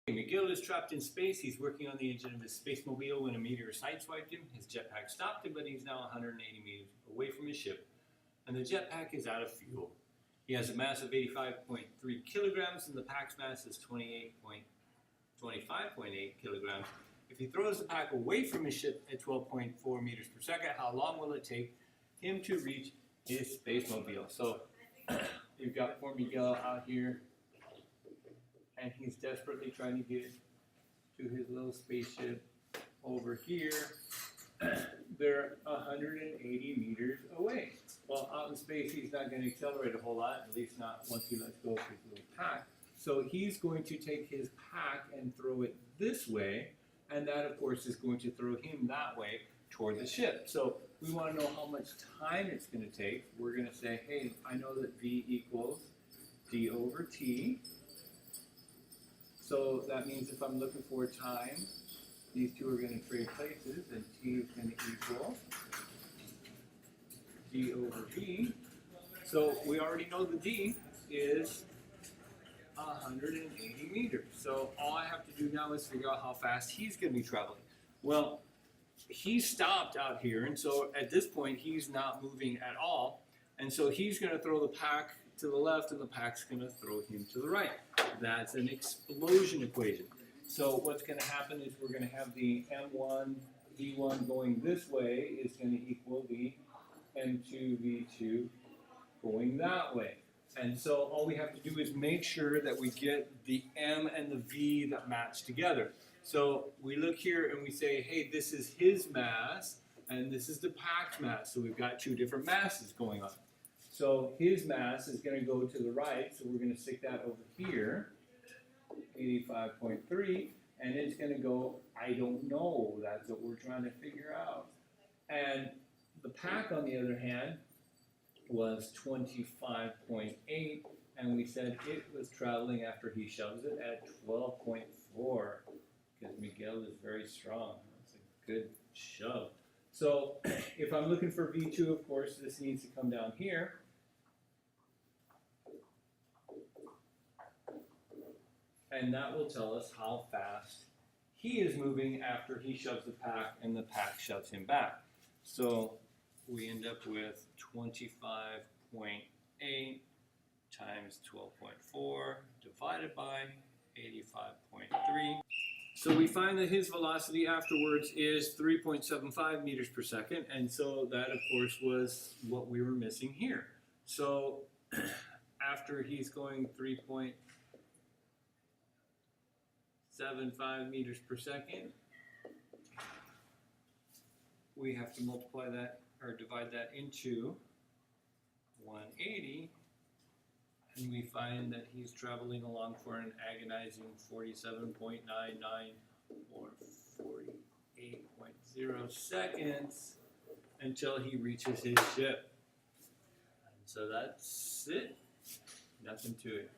McGill is trapped in space. He's working on the engine of his spacemobile when a meteor sideswiped him. His jetpack stopped him, but he's now 180 meters away from his ship, and the jetpack is out of fuel. He has a mass of 85.3 kilograms, and the pack's mass is 25.8 kilograms. If he throws the pack away from his ship at 12.4 meters per second, how long will it take him to reach his spacemobile? So you've got poor Miguel out here, and he's desperately trying to get to his little spaceship over here. They're 180 meters away. Well, out in space, he's not going to accelerate a whole lot, at least not once he lets go of his little pack. So he's going to take his pack and throw it this way, and that, of course, is going to throw him that way toward the ship. So we want to know how much time it's going to take. We're going to say, hey, I know that V equals d over t. So that means if I'm looking for time, these two are going to trade places, and t is going to equal d over v. So we already know the d is 180 meters. So all I have to do now is figure out how fast he's going to be traveling. Well, he stopped out here, and so at this point he's not moving at all, and so he's going to throw the pack to the left, and the pack's going to throw him to the right. That's an explosion equation. So what's going to happen is we're going to have the M1 V1 going this way is going to equal the M2 V2 going that way. And so all we have to do is make sure that we get the M and the V that match together. So we look here and we say, hey, this is his mass, and this is the pack's mass. So we've got two different masses going on. So his mass is going to go to the right, so we're going to stick that over here, 85.3, and it's going to go, I don't know, that's what we're trying to figure out. And the pack, on the other hand, was 25.8, and we said it was traveling after he shoves it at 12.4, because Miguel is very strong. That's a good shove. So if I'm looking for V2, of course, this needs to come down here. And that will tell us how fast he is moving after he shoves the pack and the pack shoves him back. So we end up with 25.8 times 12.4 divided by 85.3. So we find that his velocity afterwards is 3.75 meters per second, and so that, of course, was what we were missing here. So after he's going 3.75 meters per second, we have to multiply that, or divide that into 180, and we find that he's traveling along for an agonizing 47.99 or 48.0 seconds until he reaches his ship. And so that's it. Nothing to it.